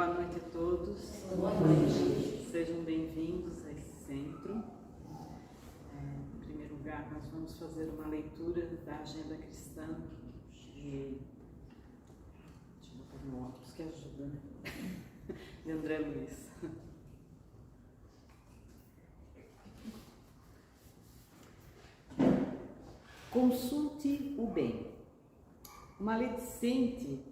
Boa noite a todos. Boa noite. Sejam bem-vindos a esse centro. Em primeiro lugar, nós vamos fazer uma leitura da Agenda Cristã de... Deixa eu botar meu óculos que ajuda, né? De André Luiz. Consulte o bem. O maledicente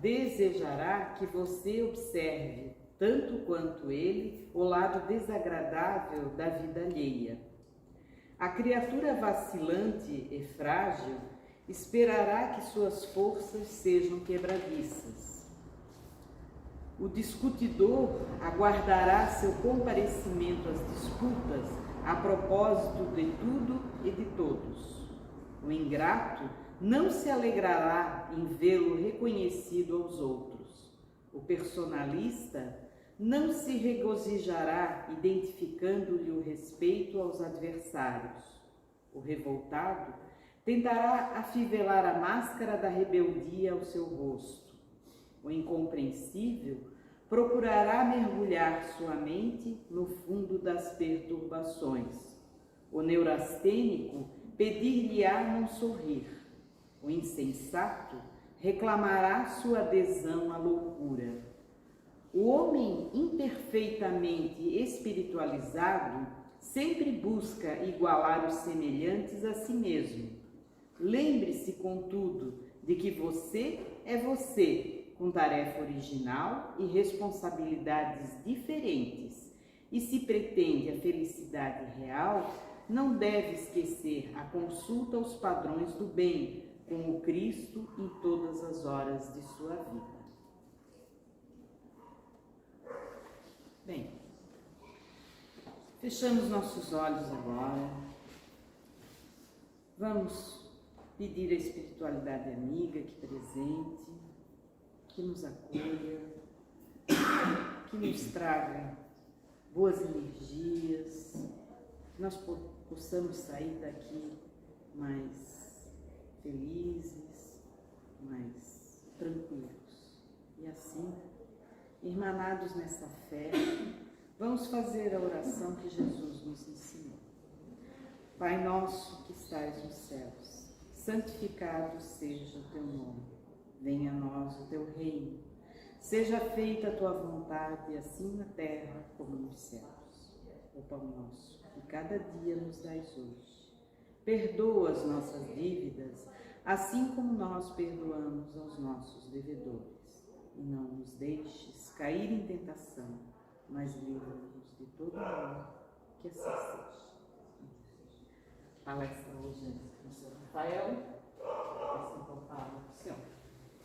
desejará que você observe, tanto quanto ele, o lado desagradável da vida alheia. A criatura vacilante e frágil esperará que suas forças sejam quebradiças. O discutidor aguardará seu comparecimento às disputas a propósito de tudo e de todos. O ingrato não se alegrará em vê-lo reconhecido aos outros. O personalista não se regozijará identificando-lhe o respeito aos adversários. O revoltado tentará afivelar a máscara da rebeldia ao seu rosto. O incompreensível procurará mergulhar sua mente no fundo das perturbações. O neurastênico pedir-lhe-á não sorrir. O insensato reclamará sua adesão à loucura. O homem imperfeitamente espiritualizado sempre busca igualar os semelhantes a si mesmo. Lembre-se, contudo, de que você é você, com tarefa original e responsabilidades diferentes. E se pretende a felicidade real, não deve esquecer a consulta aos padrões do bem, com o Cristo em todas as horas de sua vida. Bem, fechamos nossos olhos agora. Vamos pedir à espiritualidade amiga que presente, que nos acolha, que nos traga boas energias, que nós possamos sair daqui mais felizes, mais tranquilos. E assim, irmanados nessa fé, vamos fazer a oração que Jesus nos ensinou. Pai nosso que estais nos céus, santificado seja o teu nome. Venha a nós o teu reino. Seja feita a tua vontade, assim na terra como nos céus. O pão nosso, que cada dia nos dais hoje. Perdoa as nossas dívidas, assim como nós perdoamos aos nossos devedores. E não nos deixes cair em tentação, mas livra-nos de todo mal, que assim seja. Palestra hoje com o Sr. Rafael. Assim então fala o senhor.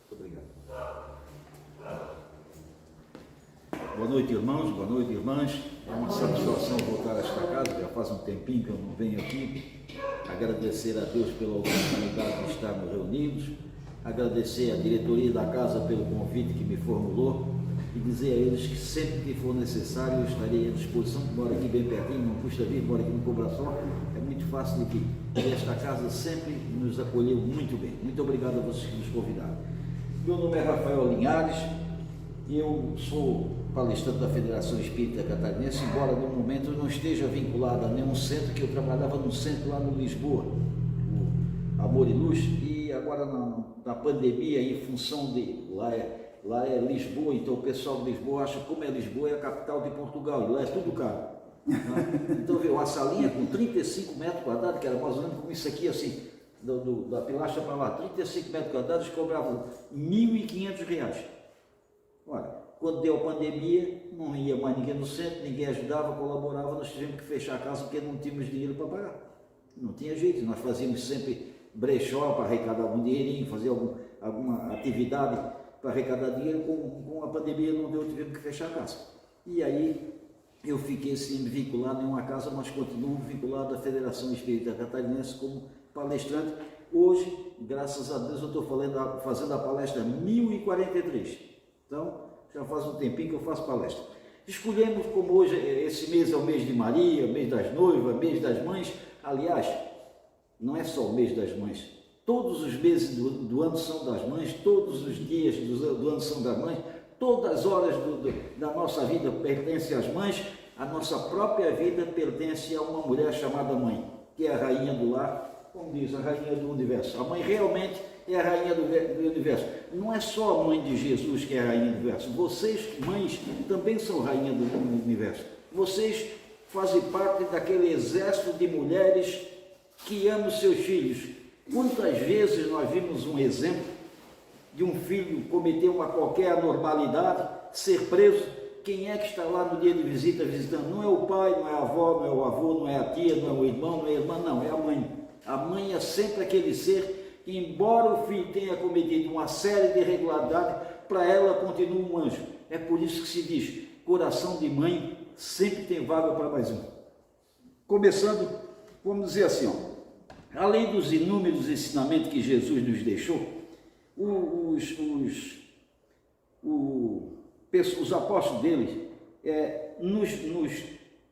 Muito obrigado. Boa noite, irmãos, boa noite, irmãs. É uma satisfação voltar a esta casa, já faz um tempinho que eu não venho aqui. Agradecer a Deus pela oportunidade de estarmos reunidos, agradecer à diretoria da casa pelo convite que me formulou e dizer a eles que sempre que for necessário eu estarei à disposição, moro aqui bem pertinho, não custa vir, moro aqui no Cobração, é muito fácil de vir. E esta casa sempre nos acolheu muito bem. Muito obrigado a vocês que nos convidaram. Meu nome é Rafael Linhares, eu sou palestrante da Federação Espírita Catarinense, embora no momento eu não esteja vinculado a nenhum centro, que eu trabalhava no centro lá no Lisboa, o Amor e Luz, e agora na pandemia, em função de lá é Lisboa, então o pessoal de Lisboa acha que como é Lisboa é a capital de Portugal, e lá é tudo caro. Então veio a salinha com 35 metros quadrados, que era mais ou menos como isso aqui assim, da pilastra para lá, 35 metros quadrados, cobravam R$1.500. Olha, quando deu a pandemia, não ia mais ninguém no centro, ninguém ajudava, colaborava, nós tivemos que fechar a casa porque não tínhamos dinheiro para pagar. Não tinha jeito, nós fazíamos sempre brechó para arrecadar algum dinheirinho, fazer alguma atividade para arrecadar dinheiro, com a pandemia não deu, tivemos que fechar a casa. E aí eu fiquei sempre vinculado em uma casa, mas continuo vinculado à Federação Espírita Catarinense como palestrante. Hoje, graças a Deus, eu estou fazendo a palestra 1043. Então, já faz um tempinho que eu faço palestra. Escolhemos, como hoje, esse mês é o mês de Maria, mês das noivas, mês das mães. Aliás, não é só o mês das mães. Todos os meses do ano são das mães, todos os dias do ano são das mães, Todas as horas da nossa vida pertencem às mães, a nossa própria vida pertence a uma mulher chamada mãe, que é a rainha do lar, como diz, a rainha do universo. A mãe realmente é a rainha do universo. Não é só a mãe de Jesus que é a rainha do universo. Vocês, mães, também são rainha do universo. Vocês fazem parte daquele exército de mulheres que amam seus filhos. Quantas vezes nós vimos um exemplo de um filho cometer uma qualquer anormalidade, ser preso? Quem é que está lá no dia de visita visitando? Não é o pai, não é a avó, não é o avô, não é a tia, não é o irmão, não é a irmã, não, é a mãe. A mãe é sempre aquele ser que, embora o filho tenha cometido uma série de irregularidades, para ela continua um anjo. É por isso que se diz, coração de mãe sempre tem vaga para mais um. Começando, vamos dizer assim, ó, além dos inúmeros ensinamentos que Jesus nos deixou, os apóstolos dele nos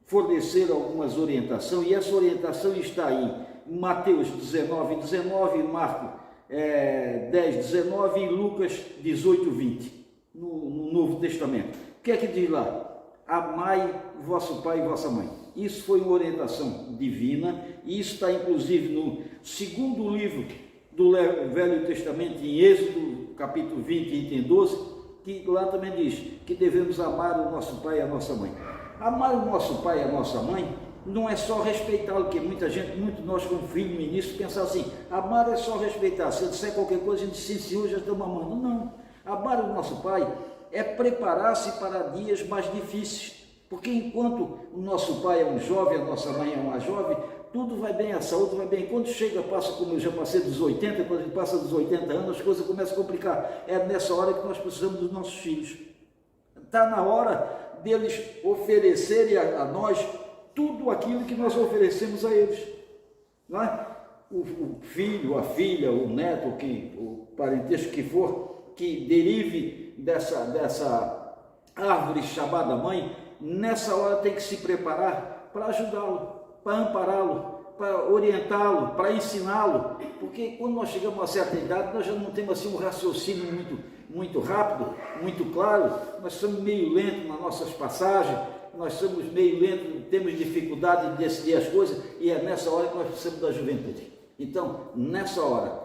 forneceram algumas orientações, e essa orientação está em Mateus 19:19, Marcos 10:19 e Lucas 18:20, no Novo Testamento. O que é que diz lá? Amai vosso pai e vossa mãe. Isso foi uma orientação divina, e isso está inclusive no segundo livro do Velho Testamento, em Êxodo, capítulo 20, item 12, que lá também diz que devemos amar o nosso pai e a nossa mãe. Amar o nosso pai e a nossa mãe não é só respeitá-lo, porque muita gente, nós como filho no início, pensam assim, amar é só respeitar, se eu disser qualquer coisa, a gente diz, sim, senhor, já estamos amando. Não, amar o nosso pai é preparar-se para dias mais difíceis, porque enquanto o nosso pai é um jovem, a nossa mãe é uma jovem, tudo vai bem, a saúde vai bem. Quando chega, passa, como eu já passei dos 80, quando a gente passa dos 80 anos, as coisas começam a complicar. É nessa hora que nós precisamos dos nossos filhos. Está na hora deles oferecerem a nós tudo aquilo que nós oferecemos a eles. Não é? O filho, a filha, o neto, o parentesco que for, que derive dessa árvore chamada mãe, nessa hora tem que se preparar para ajudá-lo, para ampará-lo, para orientá-lo, para ensiná-lo, porque quando nós chegamos a uma certa idade, nós já não temos assim um raciocínio muito rápido, muito claro, nós somos meio lentos nas nossas passagens, nós somos meio lentos, temos dificuldade de decidir as coisas, e é nessa hora que nós precisamos da juventude. Então, nessa hora,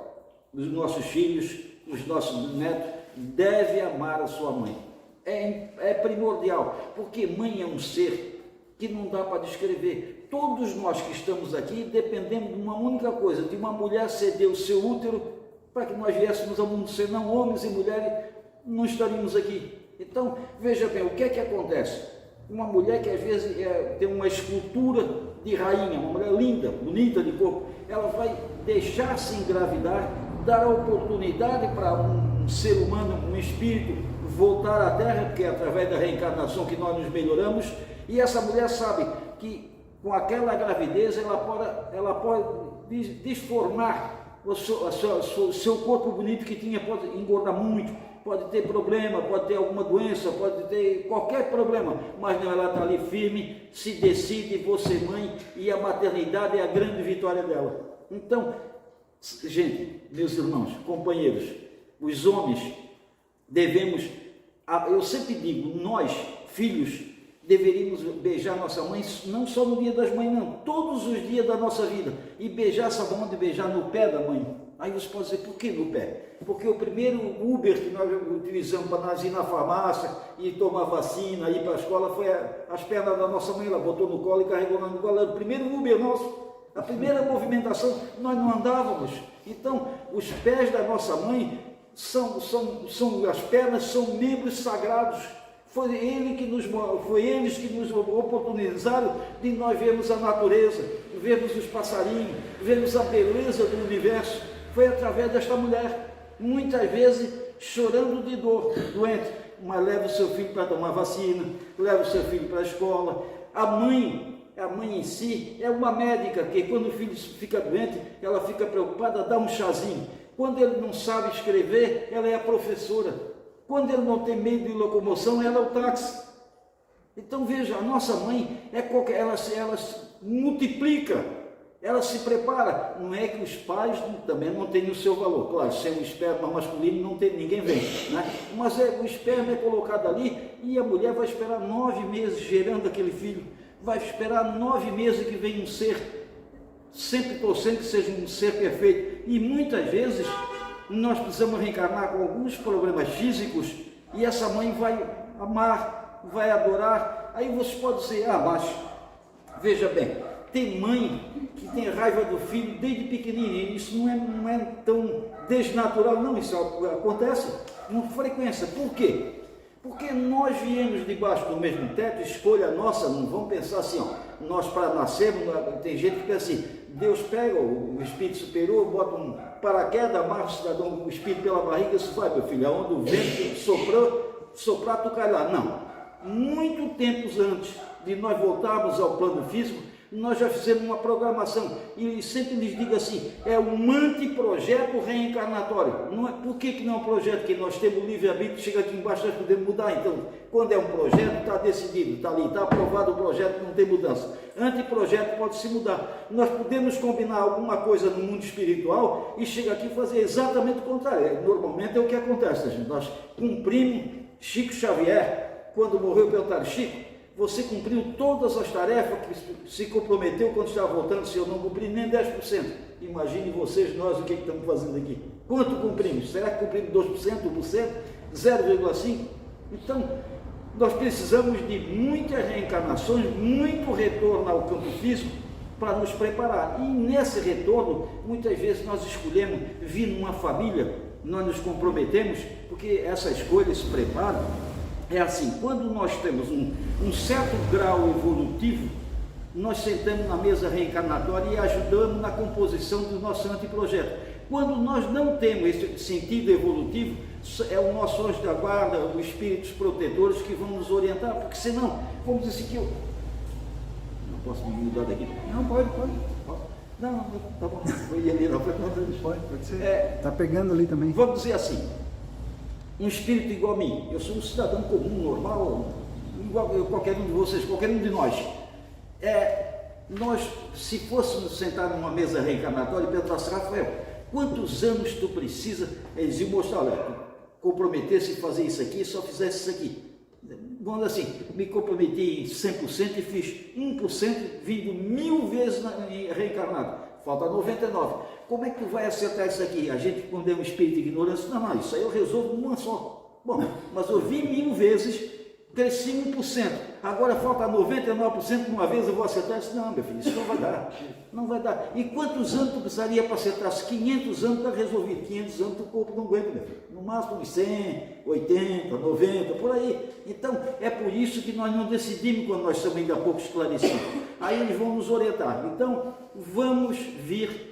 os nossos filhos, os nossos netos, devem amar a sua mãe. É primordial, porque mãe é um ser que não dá para descrever. Todos nós que estamos aqui dependemos de uma única coisa, de uma mulher ceder o seu útero para que nós viéssemos ao mundo, senão homens e mulheres não estaríamos aqui. Então, veja bem, o que é que acontece? Uma mulher que às vezes tem uma escultura de rainha, uma mulher linda, bonita de corpo, ela vai deixar-se engravidar, dar a oportunidade para um ser humano, um espírito, voltar à Terra, porque é através da reencarnação que nós nos melhoramos, e essa mulher sabe que com aquela gravidez ela pode desformar o seu corpo bonito que tinha, pode engordar muito, pode ter problema, pode ter alguma doença, pode ter qualquer problema, mas não, ela está ali firme, se decide, vou ser mãe, e a maternidade é a grande vitória dela. Então, gente, meus irmãos, companheiros, os homens devemos, eu sempre digo, nós, filhos, deveríamos beijar nossa mãe, não só no dia das mães, não, todos os dias da nossa vida, e beijar, sabe onde? Beijar no pé da mãe. Aí você pode dizer, por que no pé? Porque o primeiro Uber que nós utilizamos para nós ir na farmácia e tomar vacina, ir para a escola, foi as pernas da nossa mãe, ela botou no colo e carregou no colo, era o primeiro Uber nosso, a primeira movimentação, nós não andávamos. Então, os pés da nossa mãe as pernas são membros sagrados. Foi eles que nos oportunizaram de nós vermos a natureza, vermos os passarinhos, vermos a beleza do universo. Foi através desta mulher, muitas vezes chorando de dor, doente, mas leva o seu filho para tomar vacina, leva o seu filho para a escola. A mãe em si é uma médica, que quando o filho fica doente, ela fica preocupada, dá um chazinho. Quando ele não sabe escrever, ela é a professora. Quando ele não tem meio de locomoção, ela é o táxi. Então veja, a nossa mãe ela multiplica ela se prepara. Não é que os pais também não têm o seu valor. Claro, sem o esperma masculino não tem, ninguém vem, né? Mas o esperma é colocado ali e a mulher vai esperar 9 meses gerando aquele filho. Vai esperar 9 meses que venha um ser 100% que seja um ser perfeito. E muitas vezes nós precisamos reencarnar com alguns problemas físicos e essa mãe vai amar, vai adorar. Aí você pode dizer, mas veja bem, tem mãe que tem raiva do filho desde pequenininho. Isso não é tão desnatural, não. Isso acontece com frequência. Por quê? Porque nós viemos debaixo do mesmo teto, escolha nossa. Não vamos pensar assim, nós para nascermos, tem gente que pensa assim, Deus pega o espírito superior, bota um paraquedas, amarra o cidadão, o espírito pela barriga, isso vai, meu filho, aonde o vento soprar, tu cai lá. Não. Muito tempos antes de nós voltarmos ao plano físico, nós já fizemos uma programação, e sempre lhes digo assim, é um anteprojeto reencarnatório. Não é, por que não é um projeto que nós temos livre-arbítrio, chega aqui embaixo nós podemos mudar? Então, quando é um projeto, está decidido, está ali, está aprovado o projeto, não tem mudança. Anteprojeto pode se mudar. Nós podemos combinar alguma coisa no mundo espiritual e chegar aqui e fazer exatamente o contrário. Normalmente é o que acontece, gente. Nós cumprimos. Chico Xavier, quando morreu, perguntaram, Chico, você cumpriu todas as tarefas que se comprometeu quando estava voltando? Se eu não cumpri nem 10%. Imagine vocês, nós, o que estamos fazendo aqui. Quanto cumprimos? Será que cumprimos 2%, 1%, 0,5%? Então, nós precisamos de muitas reencarnações, muito retorno ao campo físico para nos preparar. E nesse retorno, muitas vezes nós escolhemos vir numa família, nós nos comprometemos, porque essa escolha, esse preparo, é assim, quando nós temos um certo grau evolutivo, nós sentamos na mesa reencarnatória e ajudamos na composição do nosso anteprojeto. Quando nós não temos esse sentido evolutivo, é o nosso anjo da guarda, os espíritos protetores que vão nos orientar, porque senão, vamos dizer que eu não posso me mudar daqui. Não, pode. Não, tá bom. Eu ia ali, não, pode ser. Está pegando ali também. Vamos dizer assim, um espírito igual a mim, eu sou um cidadão comum, normal, igual a qualquer um de vocês, qualquer um de nós. Nós, se fôssemos sentar numa mesa reencarnatória e perguntasse, Rafael, quantos anos tu precisa? Eles iam mostrar, olha, tu comprometesse em fazer isso aqui, só fizesse isso aqui. Vamos assim, me comprometi em 100% e fiz 1% vindo 1000 vezes reencarnado. Falta 99. Como é que tu vai acertar isso aqui? A gente, quando é um espírito de ignorância, não, isso aí eu resolvo numa só. Bom, mas eu vi 1000 vezes, cresci 1%. Agora falta 99%, uma vez eu vou acertar isso? Não, meu filho, isso não vai dar. Não vai dar. E quantos anos tu precisaria para acertar? Se 500 anos está resolvido. 500 anos o corpo não aguenta, meu filho. No máximo uns 100, 80, 90, por aí. Então, é por isso que nós não decidimos quando nós estamos ainda pouco esclarecidos. Aí eles vão nos orientar. Então, vamos vir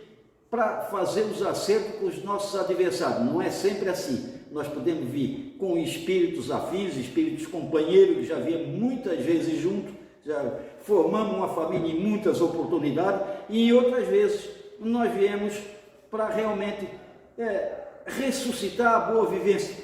para fazer os acertos com os nossos adversários. Não é sempre assim. Nós podemos vir com espíritos afins, espíritos companheiros, que já viemos muitas vezes juntos, já formamos uma família em muitas oportunidades, e em outras vezes nós viemos para realmente ressuscitar a boa vivência.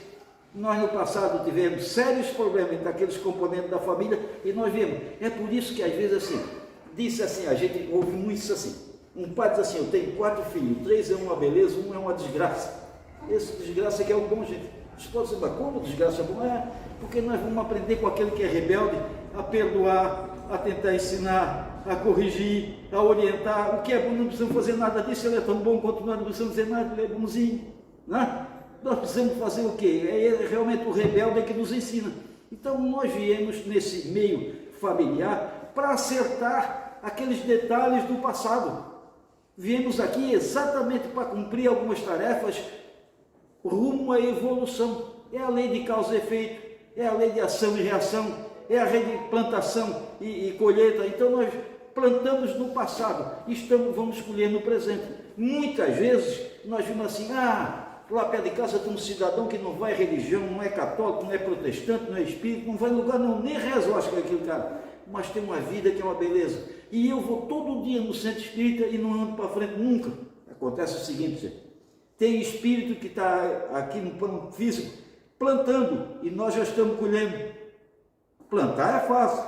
Nós no passado tivemos sérios problemas daqueles componentes da família, e nós vimos. É por isso que às vezes assim, disse assim, a gente ouve muito isso assim, um pai diz assim, eu tenho 4 filhos, 3 é uma beleza, 1 é uma desgraça. Esse desgraça que é o bom, gente. Você pode dizer, mas como desgraça é bom? Porque nós vamos aprender com aquele que é rebelde a perdoar, a tentar ensinar, a corrigir, a orientar. O que é bom, não precisamos fazer nada disso, ele é tão bom quanto nós, não precisamos dizer nada, ele é bonzinho. Né? Nós precisamos fazer o quê? É realmente o rebelde que nos ensina. Então nós viemos nesse meio familiar para acertar aqueles detalhes do passado. Viemos aqui exatamente para cumprir algumas tarefas rumo à evolução. É a lei de causa e efeito, é a lei de ação e reação, é a lei de plantação e colheita. Então nós plantamos no passado e vamos colher no presente. Muitas vezes nós vimos assim, lá perto de casa tem um cidadão que não vai à religião, não é católico, não é protestante, não é espírito, não vai em lugar não, nem reza, eu acho que é aquele cara, mas tem uma vida que é uma beleza. E eu vou todo dia no centro espírita e não ando para frente nunca. Acontece o seguinte, gente. Tem espírito que está aqui no plano físico plantando e nós já estamos colhendo. Plantar é fácil.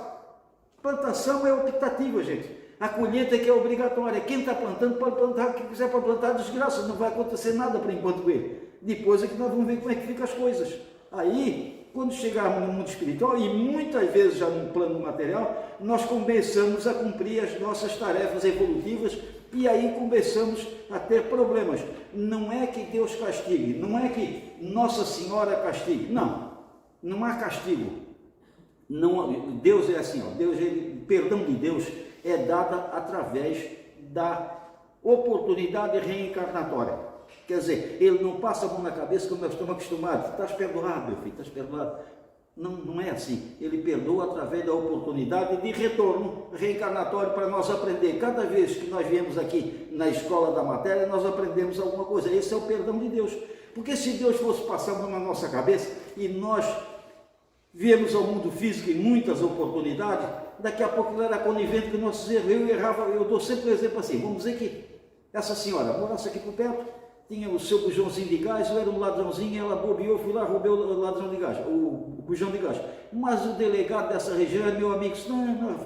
Plantação é optativa, gente. A colheita é que é obrigatória. Quem está plantando pode plantar o que quiser para plantar, desgraça, não vai acontecer nada por enquanto com ele. Depois é que nós vamos ver como é que ficam as coisas. Aí, quando chegarmos no mundo espiritual, e muitas vezes já no plano material, nós começamos a cumprir as nossas tarefas evolutivas e aí começamos a ter problemas. Não é que Deus castigue, não é que Nossa Senhora castigue, não há castigo. Não, Deus é assim, ó, perdão de Deus é dada através da oportunidade reencarnatória. Quer dizer, ele não passa a mão na cabeça como nós estamos acostumados. Estás perdoado, meu filho, estás perdoado. Não é assim. Ele perdoa através da oportunidade de retorno reencarnatório para nós aprender. Cada vez que nós viemos aqui na escola da matéria, nós aprendemos alguma coisa. Esse é o perdão de Deus. Porque se Deus fosse passar a mão na nossa cabeça e nós viemos ao mundo físico em muitas oportunidades, daqui a pouco ele era conivente com nossos erros. Eu errava, eu dou sempre um exemplo assim. Vamos dizer que essa senhora morasse aqui por perto, tinha o seu bujãozinho de gás, eu era um ladrãozinho, ela bobeou, fui lá, roubei o ladrão de gás, o bujão de gás. Mas o delegado dessa região é meu amigo, disse, não,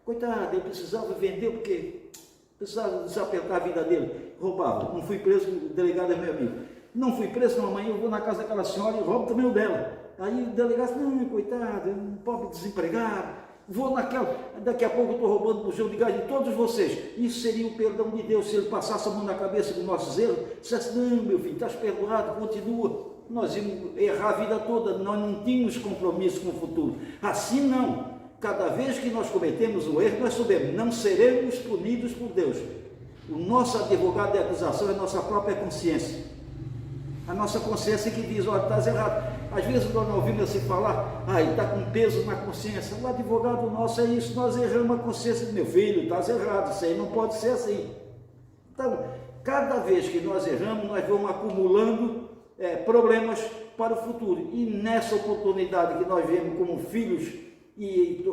coitado, eu precisava vender porque precisava desapertar a vida dele, roubava. Não fui preso, o delegado é meu amigo. Não fui preso, não, amanhã eu vou na casa daquela senhora e roubo também o dela. Aí o delegado disse, não, coitado, um pobre desempregado, vou naquela, daqui a pouco eu estou roubando o bujão de gás de todos vocês. Isso seria o perdão de Deus, se ele passasse a mão na cabeça dos nossos erros, dissesse, não, meu filho, estás perdoado, continua. Nós íamos errar a vida toda, nós não tínhamos compromisso com o futuro. Assim não, cada vez que nós cometemos um erro, nós sabemos, não seremos punidos por Deus. O nosso advogado de acusação é a nossa própria consciência. A nossa consciência que diz, olha, estás errado. Às vezes nós não ouvimos assim falar, está com peso na consciência. O advogado nosso é isso, nós erramos a consciência. Meu filho, estás errado, isso aí não pode ser assim. Então, cada vez que nós erramos, nós vamos acumulando problemas para o futuro. E nessa oportunidade que nós vemos como filhos, e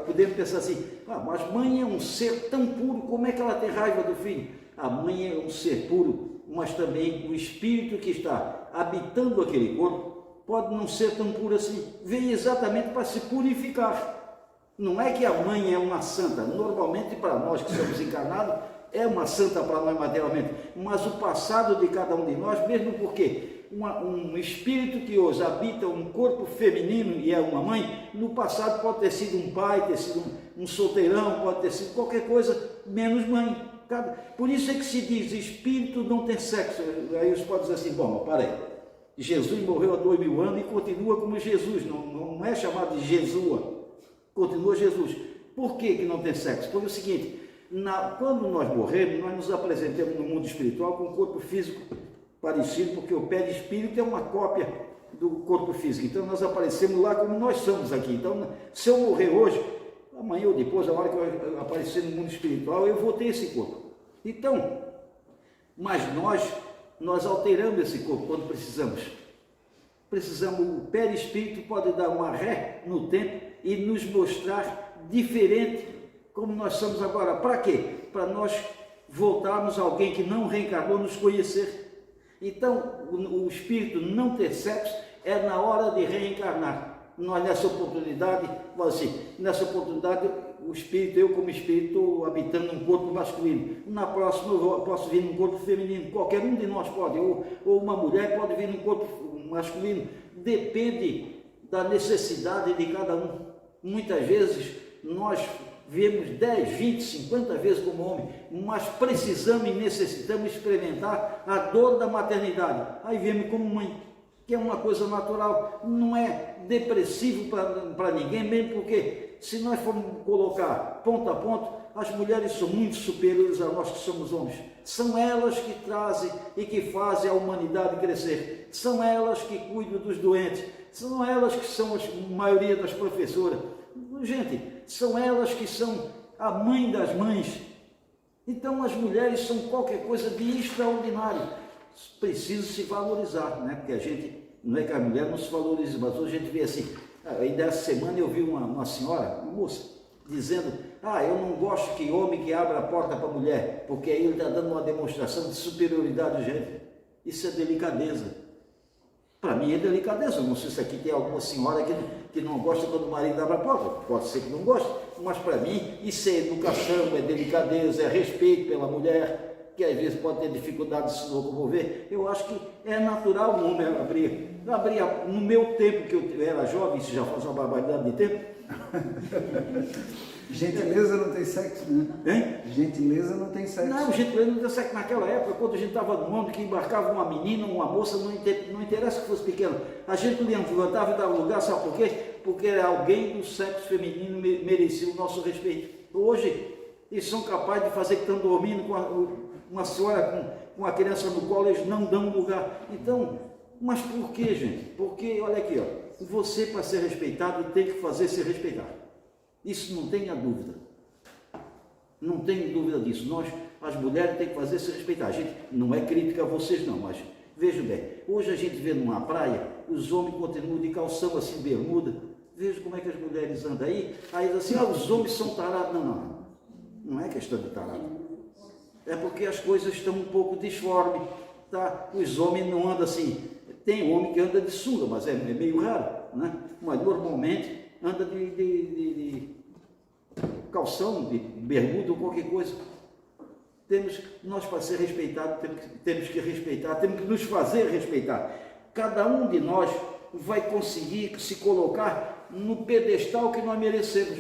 podemos pensar assim, mas mãe é um ser tão puro, como é que ela tem raiva do filho? A mãe é um ser puro, mas também o espírito que está habitando aquele corpo pode não ser tão puro assim, veio exatamente para se purificar. Não é que a mãe é uma santa, normalmente para nós que somos encarnados, é uma santa para nós materialmente, mas o passado de cada um de nós, mesmo porque um espírito que hoje habita um corpo feminino e é uma mãe, no passado pode ter sido um pai, ter sido um solteirão, pode ter sido qualquer coisa, menos mãe. Por isso é que se diz, espírito não tem sexo. Aí os podem dizer assim, bom, parei. Jesus morreu há 2000 anos e continua como Jesus, não é chamado de Jesua, continua Jesus. Por que não tem sexo? Porque é o seguinte, quando nós morremos, nós nos apresentamos no mundo espiritual com um corpo físico parecido, porque o perispírito é uma cópia do corpo físico, então nós aparecemos lá como nós somos aqui. Então, se eu morrer hoje, amanhã ou depois, a hora que eu aparecer no mundo espiritual, eu vou ter esse corpo. Então, mas nós alteramos esse corpo quando precisamos. O perispírito pode dar uma ré no tempo e nos mostrar diferente como nós somos agora. Para quê? Para nós voltarmos a alguém que não reencarnou nos conhecer. Então, o espírito não ter sexo é na hora de reencarnar. Nós nessa oportunidade, o espírito, eu como espírito, estou habitando um corpo masculino. Na próxima eu posso vir num corpo feminino. Qualquer um de nós pode, ou uma mulher pode vir num corpo masculino. Depende da necessidade de cada um. Muitas vezes nós vemos 10, 20, 50 vezes como homem, mas precisamos e necessitamos experimentar a dor da maternidade. Aí vemos como mãe, que é uma coisa natural, não é depressivo para ninguém, mesmo porque se nós formos colocar ponto a ponto, as mulheres são muito superiores a nós que somos homens. São elas que trazem e que fazem a humanidade crescer. São elas que cuidam dos doentes. São elas que são a maioria das professoras. Gente, são elas que são a mãe das mães. Então as mulheres são qualquer coisa de extraordinário. Precisa se valorizar, né? Porque a gente, não é que a mulher não se valorize, mas hoje a gente vê assim, ainda essa semana eu vi uma senhora, uma moça, dizendo, eu não gosto que homem que abra a porta para a mulher, porque aí ele está dando uma demonstração de superioridade do gênero. Isso é delicadeza. Para mim é delicadeza. Eu não sei se aqui tem alguma senhora que não gosta quando o marido abre a porta, pode ser que não goste, mas para mim isso é educação, é delicadeza, é respeito pela mulher, que às vezes pode ter dificuldade de se locomover. Eu acho que é natural o homem abrir. Eu abria no meu tempo, que eu era jovem, isso já faz uma barbaridade de tempo. Gentileza não tem sexo, né? Hein? Gentileza não tem sexo. Não, gentileza não tem sexo. Naquela época, quando a gente estava no mundo, que embarcava uma menina, uma moça, não interessa que fosse pequena, a gente levantava e dava lugar, sabe por quê? Porque alguém do sexo feminino merecia o nosso respeito. Hoje, eles são capazes de fazer que estão dormindo com uma senhora com uma criança no colo, eles não dão lugar. Então, mas por quê, gente? Porque, olha aqui, ó, você, para ser respeitado, tem que fazer se respeitar. Isso não tenha dúvida. Não tenho dúvida disso. Nós, as mulheres, temos que fazer se respeitar. A gente não é crítica a vocês, não, mas vejam bem, hoje a gente vê numa praia, os homens continuam de calção, assim, bermuda. Veja como é que as mulheres andam aí. Aí diz assim, os homens são tarados. Não. Não é questão de tarado. É porque as coisas estão um pouco disformes, tá? Os homens não andam assim. Tem homem que anda de sunga, mas é meio raro, né? Mas normalmente anda de calção, de bermuda ou qualquer coisa. Nós, para ser respeitados, temos que respeitar, temos que nos fazer respeitar. Cada um de nós vai conseguir se colocar no pedestal que nós merecemos.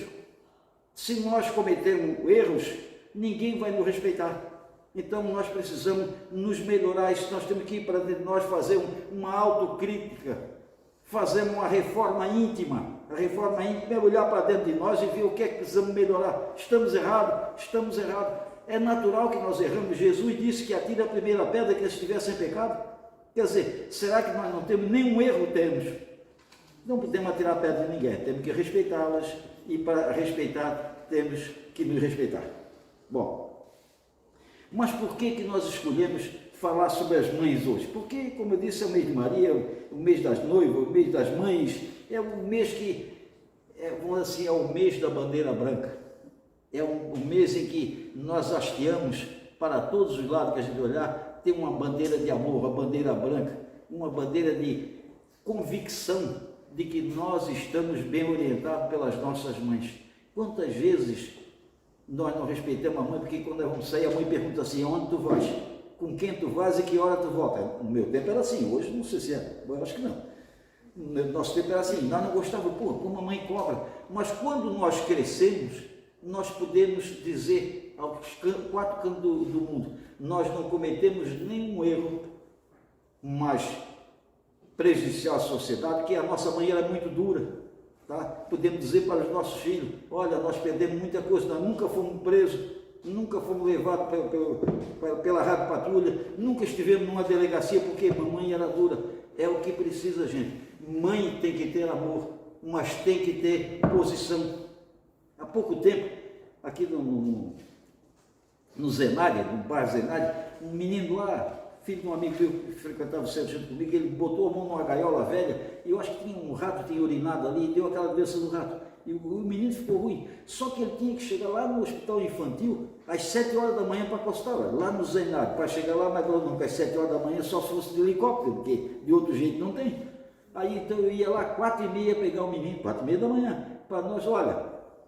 Se nós cometermos erros, ninguém vai nos respeitar. Então nós precisamos nos melhorar, nós temos que ir para dentro de nós fazer uma autocrítica, fazer uma reforma íntima. A reforma íntima é olhar para dentro de nós e ver o que é que precisamos melhorar. Estamos errados? Estamos errados. É natural que nós erramos. Jesus disse que atire a primeira pedra que estiver sem pecado. Quer dizer, será que nós não temos nenhum erro? Temos. Não podemos atirar pedra de ninguém, temos que respeitá-las e para respeitar temos que nos respeitar. Bom, mas por que nós escolhemos falar sobre as mães hoje? Porque, como eu disse, é o mês de Maria, o mês das noivas, o mês das mães, é um mês que, vamos dizer assim, é o mês da bandeira branca. É um mês em que nós hasteamos para todos os lados que a gente olhar, tem uma bandeira de amor, uma bandeira branca, uma bandeira de convicção de que nós estamos bem orientados pelas nossas mães. Quantas vezes nós não respeitamos a mãe, porque quando nós vamos sair, a mãe pergunta assim, onde tu vais? Com quem tu vais e que hora tu volta? No meu tempo era assim, hoje não sei se é, eu acho que não. No nosso tempo era assim, nós não gostávamos, como a mãe cobra. Mas quando nós crescemos, nós podemos dizer aos quatro cantos do mundo, nós não cometemos nenhum erro mais prejudicial à sociedade, que a nossa mãe era muito dura. Tá? Podemos dizer para os nossos filhos, olha, nós perdemos muita coisa, nós nunca fomos presos, nunca fomos levados pela rádio patrulha, nunca estivemos numa delegacia porque mamãe era dura. É o que precisa, gente. Mãe tem que ter amor, mas tem que ter posição. Há pouco tempo, aqui no Zenária, no bairro Zenária, um menino lá, filho de um amigo meu que frequentava o centro junto comigo, ele botou a mão numa gaiola velha, e eu acho que tinha um rato, tinha urinado ali, e deu aquela doença no rato. E o menino ficou ruim. Só que ele tinha que chegar lá no hospital infantil às 7 horas da manhã para acostar, lá no Zenário. Para chegar lá, mas não, às 7 horas da manhã só se fosse de helicóptero, porque de outro jeito não tem. Aí então eu ia lá 4h30 pegar o menino, 4h30 da manhã, para nós, olha,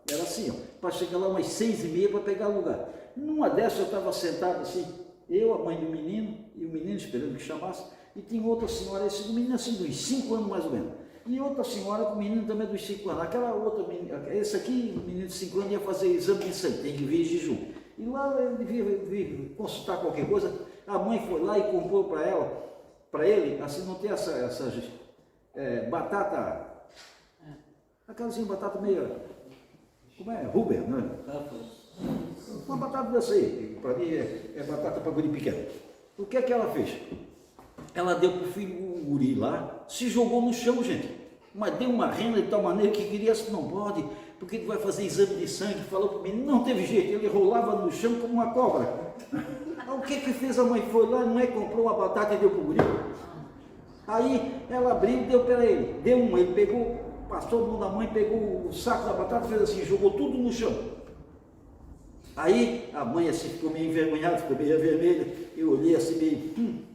era assim, ó, para chegar lá umas 6h30 para pegar lugar. Numa dessas eu estava sentado assim, eu, a mãe do menino, e o menino esperando que chamasse, e tinha outra senhora, esse menino assim, dos 5 anos mais ou menos, e outra senhora com o menino também dos 5 anos, aquela outra, esse aqui, o menino de 5 anos ia fazer exame de sangue, tem que vir em jejum, e lá ele devia vir consultar qualquer coisa, a mãe foi lá e comprou para ele, assim, não tem essas batata, aquelazinha batata meio, como é? Ruber, não é? Uma batata dessa aí, para mim é batata para guri pequeno. O que é que ela fez? Ela deu para o filho, o guri lá, se jogou no chão, gente. Mas deu uma renda de tal maneira que queria, não pode, porque tu vai fazer exame de sangue. Falou para o menino, não teve jeito, ele rolava no chão como uma cobra. O que fez a mãe? Foi lá, não é? Comprou uma batata e deu para o guri. Aí ela abriu e deu para ele. Deu uma, ele pegou, passou a mão da mãe, pegou o saco da batata, fez assim, jogou tudo no chão. Aí a mãe assim ficou meio envergonhada, ficou meio vermelha, eu olhei assim meio,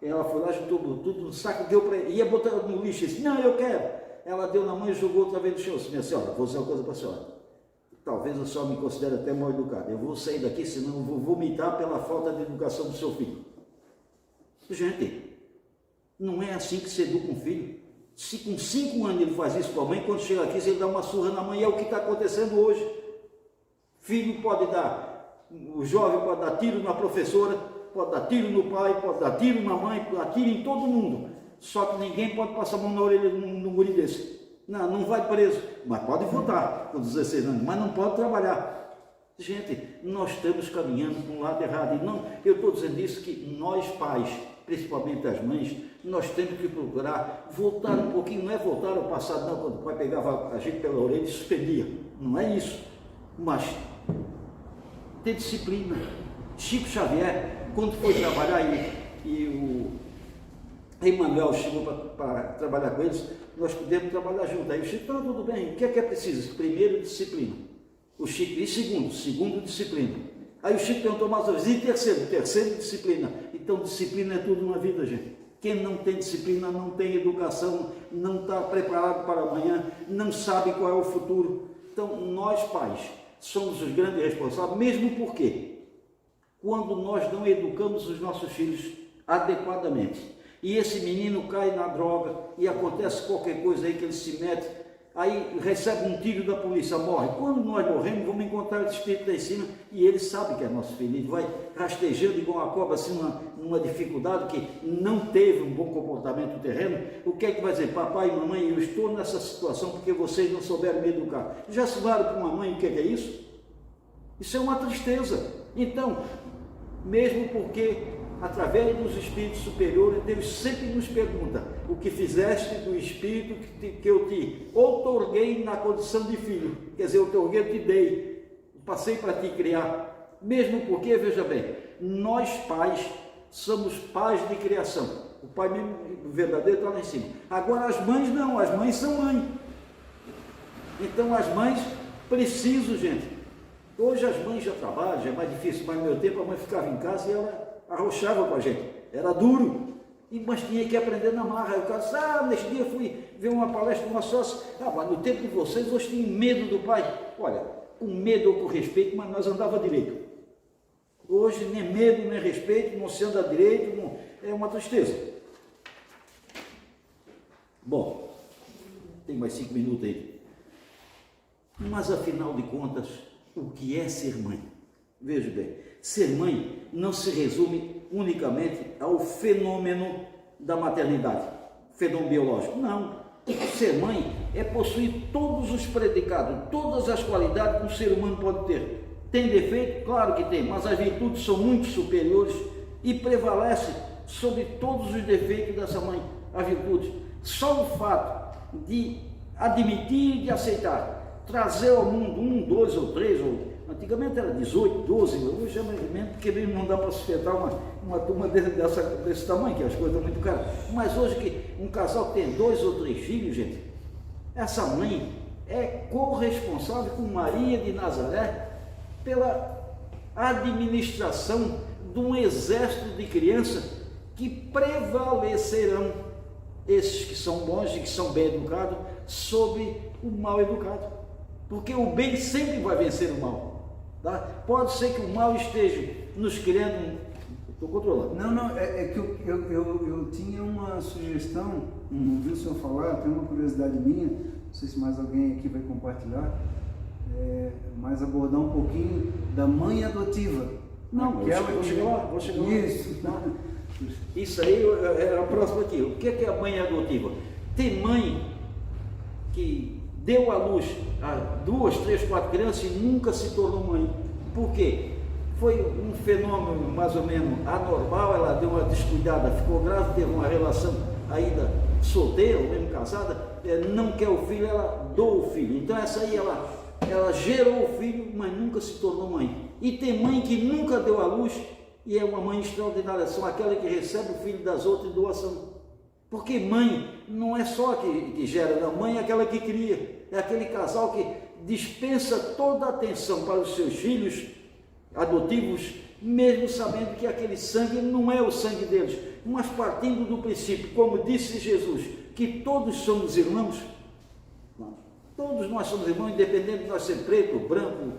ela foi lá, juntou tudo no saco, deu para ele, ia botar no lixo, disse, não, eu quero. Ela deu na mãe e jogou outra vez no chão, assim, minha senhora, vou dizer uma coisa para a senhora, talvez eu só me considere até mal educado. Eu vou sair daqui, senão eu vou vomitar pela falta de educação do seu filho. Gente, não é assim que se educa um filho. Se com 5 anos ele faz isso com a mãe, quando chega aqui, ele dá uma surra na mãe, é o que está acontecendo hoje. Filho pode dar, o jovem pode dar tiro na professora, pode dar tiro no pai, pode dar tiro na mãe, pode dar tiro em todo mundo. Só que ninguém pode passar a mão na orelha num guri desse. Não vai preso, mas pode votar com 16 anos, mas não pode trabalhar. Gente, nós estamos caminhando para um lado errado. E não, eu estou dizendo isso que nós pais, principalmente as mães, nós temos que procurar voltar um pouquinho, não é voltar ao passado, não, quando o pai pegava a gente pela orelha e suspendia. Não é isso. Mas ter disciplina. Chico Xavier, quando foi trabalhar e o Emmanuel chegou para trabalhar com eles, nós pudemos trabalhar junto. Aí o Chico falou, tudo bem, o que é preciso? Primeiro, disciplina. O Chico, e segundo, disciplina. Aí o Chico perguntou mais uma vez, e terceiro, disciplina. Então, disciplina é tudo na vida, gente. Quem não tem disciplina, não tem educação, não está preparado para amanhã, não sabe qual é o futuro. Então, nós pais somos os grandes responsáveis, mesmo porque quando nós não educamos os nossos filhos adequadamente, e esse menino cai na droga, e acontece qualquer coisa aí que ele se mete, aí recebe um tiro da polícia, morre. Quando nós morremos, vamos encontrar esse espírito lá em cima, e ele sabe que é nosso filho, ele vai rastejando igual uma cobra, assim, numa dificuldade, que não teve um bom comportamento terreno. O que é que vai dizer? Papai e mamãe, eu estou nessa situação porque vocês não souberam me educar. Já se falaram para uma mãe o que é isso? Isso é uma tristeza. Então, mesmo porque através dos espíritos superiores, Deus sempre nos pergunta, o que fizeste do espírito que eu te outorguei na condição de filho, quer dizer, outorguei, eu te dei, passei para te criar, mesmo porque, veja bem, nós pais somos pais de criação, o pai mesmo verdadeiro está lá em cima. Agora as mães não, as mães são mães, então as mães precisam, gente, hoje as mães já trabalham, já é mais difícil, mas no meu tempo a mãe ficava em casa e ela arrochava com a gente, era duro, mas tinha que aprender na marra. O cara disse, neste dia eu fui ver uma palestra de uma sócia, mas no tempo de vocês, hoje tinham medo do pai. Olha, com medo ou com respeito, mas nós andava direito. Hoje nem medo, nem respeito, não se anda direito, não, é uma tristeza. Bom, tem mais 5 minutos aí. Mas afinal de contas, o que é ser mãe? Veja bem, ser mãe não se resume unicamente ao fenômeno da maternidade, fenômeno biológico. Não. Ser mãe é possuir todos os predicados, todas as qualidades que um ser humano pode ter. Tem defeito? Claro que tem, mas as virtudes são muito superiores e prevalece sobre todos os defeitos dessa mãe, a virtude. Só o fato de admitir e de aceitar, trazer ao mundo 1, 2 ou 3, antigamente era 18, 12, hoje é mais menos, porque não dá para sustentar uma turma desse tamanho, que as coisas estão muito caras. Mas hoje que um casal que tem 2 ou 3 filhos, gente, essa mãe é corresponsável com Maria de Nazaré pela administração de um exército de crianças que prevalecerão, esses que são bons e que são bem educados, sobre o mal educado. Porque o bem sempre vai vencer o mal. Tá? Pode ser que o mal esteja nos criando. Estou controlando. Não, é que eu tinha uma sugestão, não ouvi o senhor falar, tem uma curiosidade minha, não sei se mais alguém aqui vai compartilhar, mas abordar um pouquinho da mãe adotiva. Não, vou chegar lá. Isso. Lá. Isso aí é a próxima aqui. O que é a mãe adotiva? Tem mãe que deu à luz a 2, 3, 4 crianças e nunca se tornou mãe. Por quê? Foi um fenômeno mais ou menos anormal, ela deu uma descuidada, ficou grávida, teve uma relação ainda solteira, ou mesmo casada, não quer o filho, ela doa o filho. Então essa aí ela gerou o filho, mas nunca se tornou mãe. E tem mãe que nunca deu à luz e é uma mãe extraordinária, são aquela que recebe o filho das outras em doação. Porque mãe não é só que gera, não. Mãe é aquela que cria, é aquele casal que dispensa toda a atenção para os seus filhos adotivos, mesmo sabendo que aquele sangue não é o sangue deles, mas partindo do princípio, como disse Jesus, que todos somos irmãos. Todos nós somos irmãos, independente de nós ser preto, branco,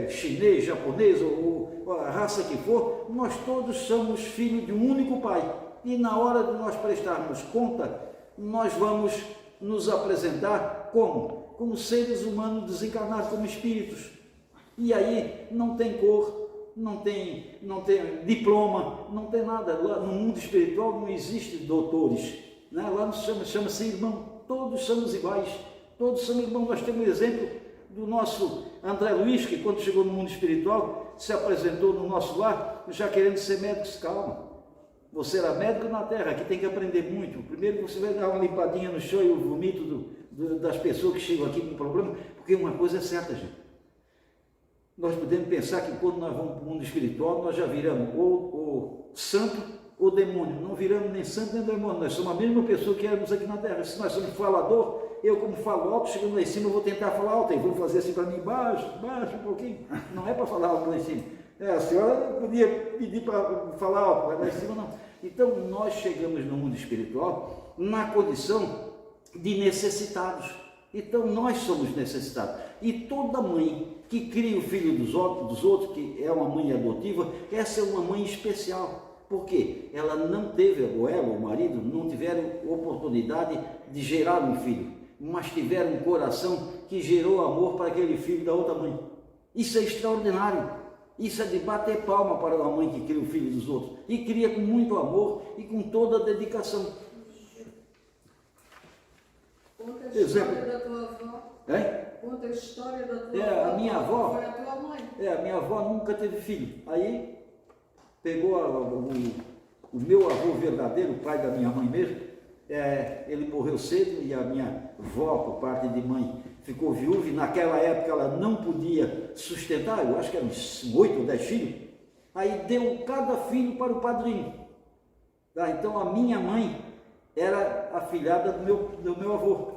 chinês, japonês ou a raça que for, nós todos somos filhos de um único Pai. E na hora de nós prestarmos conta, nós vamos nos apresentar como? Como seres humanos desencarnados, como espíritos. E aí não tem cor, não tem diploma, não tem nada. Lá no mundo espiritual não existe doutores, né? Lá chama-se irmão, todos somos iguais, todos somos irmãos. Nós temos um exemplo do nosso André Luiz, que quando chegou no mundo espiritual, se apresentou no nosso lar, já querendo ser médico. Calma, você era médico na Terra, que tem que aprender muito. Primeiro você vai dar uma limpadinha no chão e o vomito das pessoas que chegam aqui com problema, porque uma coisa é certa, gente. Nós podemos pensar que quando nós vamos para o mundo espiritual, nós já viramos ou santo ou demônio. Não viramos nem santo nem demônio, nós somos a mesma pessoa que éramos aqui na Terra. Se nós somos falador, eu como falo alto, chegando lá em cima, eu vou tentar falar alto, e vou fazer assim para mim, baixo um pouquinho. Não é para falar alto lá em cima. A senhora podia pedir para falar alto, mas lá em cima não. Então nós chegamos no mundo espiritual na condição de necessitados. Então nós somos necessitados. E toda mãe que cria o filho dos outros, que é uma mãe adotiva, essa é uma mãe especial. Por quê? Ela não teve, ou ela, ou o marido, não tiveram oportunidade de gerar um filho, mas tiveram um coração que gerou amor para aquele filho da outra mãe. Isso é extraordinário. Isso é de bater palma para a mãe que cria o filho dos outros. E cria com muito amor e com toda a dedicação. Conta a história da tua avó. Conta a história da tua avó. A minha avó. Foi a tua mãe. A minha avó nunca teve filho. Aí pegou o meu avô verdadeiro, o pai da minha mãe mesmo. Ele morreu cedo e a minha avó, por parte de mãe, ficou viúva e naquela época ela não podia sustentar, eu acho que eram uns 8 ou 10 filhos. Aí deu cada filho para o padrinho. Tá? Então a minha mãe era afilhada do meu avô.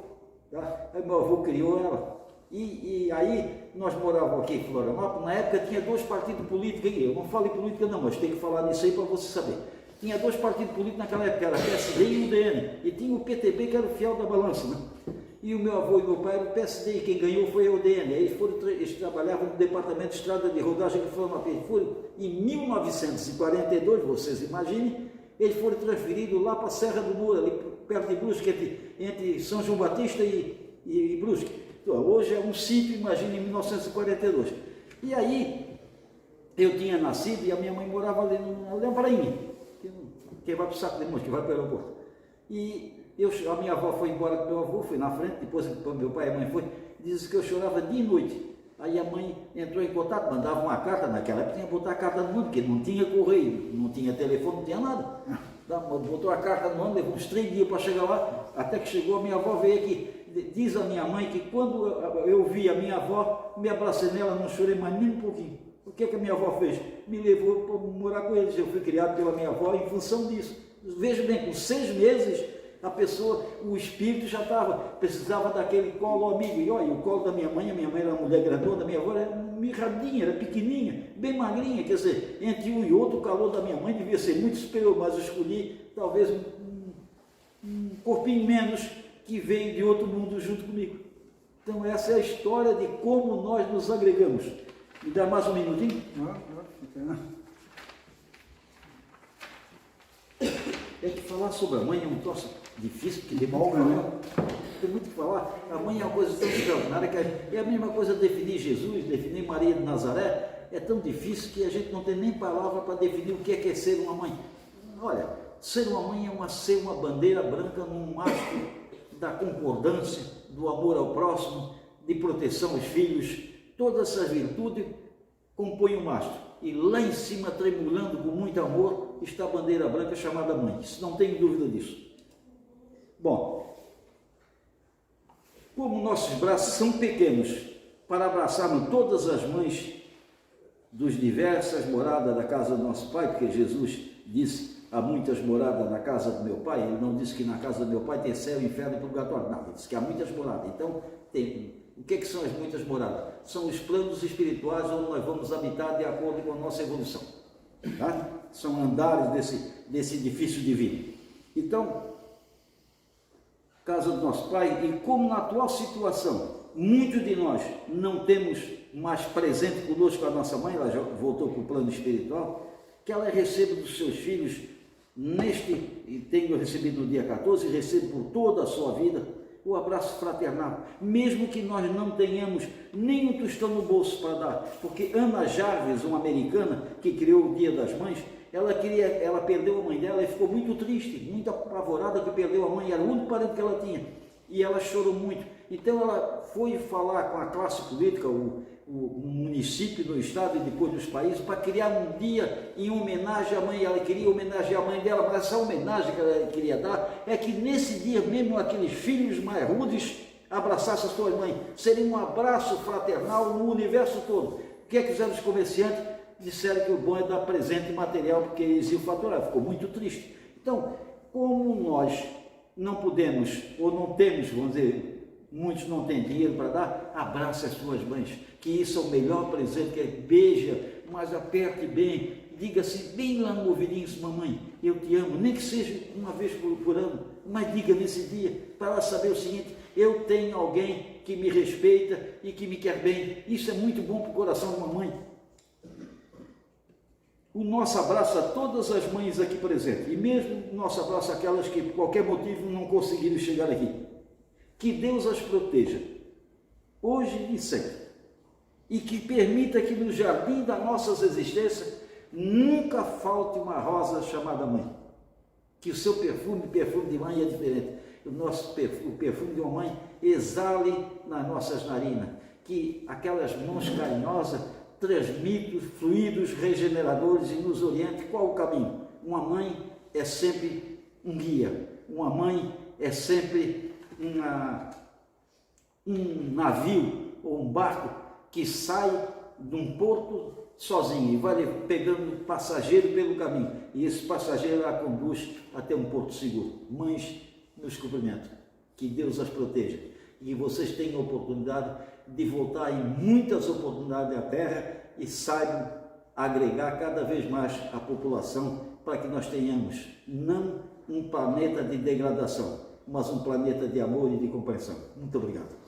Tá? Aí meu avô criou ela. E aí nós morávamos aqui em Florianópolis. Na época tinha 2 partidos políticos. Eu não falo em política não, mas tem que falar nisso aí para você saber. Tinha 2 partidos políticos naquela época, era o PSD e o UDN. E tinha o PTB, que era o fiel da balança, né? E o meu avô e meu pai eram o PSD, e quem ganhou foi a UDN. Eles trabalhavam no departamento de estrada de rodagem de Florianópolis. Em 1942, vocês imaginem, eles foram transferidos lá para a Serra do Moura, ali perto de Brusque, entre São João Batista e Brusque. Então, hoje é um sítio, imagine, em 1942. E aí, eu tinha nascido e a minha mãe morava ali na prainha. Quem vai para o Saco de Monte, que vai para o aeroporto. E a minha avó foi embora com meu avô, fui na frente, depois meu pai e a mãe foi, disse que eu chorava dia e noite. Aí a mãe entrou em contato, mandava uma carta, naquela época tinha que botar a carta no ano, porque não tinha correio, não tinha telefone, não tinha nada. Botou a carta no ano, levou uns 3 dias para chegar lá, até que chegou, a minha avó veio aqui. Diz a minha mãe que quando eu vi a minha avó, me abracei nela, não chorei mais nem um pouquinho. O que a minha avó fez? Me levou para morar com eles. Eu fui criado pela minha avó em função disso. Veja bem, com 6 meses, a pessoa, o espírito já precisava daquele colo amigo. E olha, o colo da minha mãe era uma mulher grandona, a minha avó era mirradinha, era pequenininha, bem magrinha. Quer dizer, entre um e outro, o calor da minha mãe devia ser muito superior, mas eu escolhi talvez um corpinho menos que veio de outro mundo junto comigo. Então essa é a história de como nós nos agregamos. Me dá mais um minutinho? É que falar sobre a mãe é um troço difícil, porque tem muito que falar. Tem muito que falar. A mãe é uma coisa tão extraordinária que é a mesma coisa definir Jesus, definir Maria de Nazaré. É tão difícil que a gente não tem nem palavra para definir o que é ser uma mãe. Olha, ser uma mãe é ser uma bandeira branca num mastro da concordância, do amor ao próximo, de proteção aos filhos. Todas essas virtudes compõem o mastro. E lá em cima, tremulando com muito amor, está a bandeira branca chamada mãe. Isso não tem dúvida disso. Bom, como nossos braços são pequenos para abraçarmos todas as mães dos diversas moradas da casa do nosso Pai, porque Jesus disse, há muitas moradas na casa do meu Pai. Ele não disse que na casa do meu Pai tem céu, inferno e purgatório. Não, ele disse que há muitas moradas. Então, o que são as muitas moradas? São os planos espirituais onde nós vamos habitar de acordo com a nossa evolução. Tá? São andares desse edifício divino. Então, casa do nosso pai, e como na atual situação, muitos de nós não temos mais presente conosco a nossa mãe, ela já voltou para o plano espiritual, que ela receba dos seus filhos, e tenho recebido no dia 14, e recebo por toda a sua vida, o abraço fraternal, mesmo que nós não tenhamos nem um tostão no bolso para dar, porque Ana Jarvis, uma americana que criou o Dia das Mães, ela perdeu a mãe dela e ficou muito triste, muito apavorada que perdeu a mãe, era o único parente que ela tinha, e ela chorou muito. Então ela foi falar com a classe política, o município, no estado e depois nos países, para criar um dia em homenagem à mãe. Ela queria homenagear a mãe dela, mas essa homenagem que ela queria dar é que nesse dia mesmo aqueles filhos mais rudes abraçassem a sua mãe. Seria um abraço fraternal no universo todo. O que é que fizeram os comerciantes? Disseram que o bom é dar presente material, porque eles iam faturar. Ficou muito triste. Então, como nós não podemos, ou não temos, vamos dizer, muitos não têm dinheiro para dar, abrace as suas mães, que isso é o melhor presente, que é beija, mas aperte bem, diga assim, bem lá no ouvidinho, mamãe, eu te amo, nem que seja uma vez por ano, mas diga nesse dia, para ela saber o seguinte, eu tenho alguém que me respeita e que me quer bem. Isso é muito bom para o coração de uma mãe. O nosso abraço a todas as mães aqui presentes, e mesmo o nosso abraço àquelas que por qualquer motivo não conseguiram chegar aqui. Que Deus as proteja, hoje e sempre, e que permita que no jardim das nossas existências nunca falte uma rosa chamada mãe. Que o seu perfume de mãe é diferente. O perfume de uma mãe exale nas nossas narinas. Que aquelas mãos carinhosas transmitem fluidos regeneradores e nos oriente qual o caminho. Uma mãe é sempre um guia. Uma mãe é sempre um navio ou um barco que sai de um porto sozinho e vai pegando passageiro pelo caminho, e esse passageiro a conduz até um porto seguro. Mães, nos cumprimento, que Deus as proteja e que vocês tenham a oportunidade de voltar em muitas oportunidades à terra e saibam agregar cada vez mais a população, para que nós tenhamos não um planeta de degradação, mas um planeta de amor e de compreensão. Muito obrigado.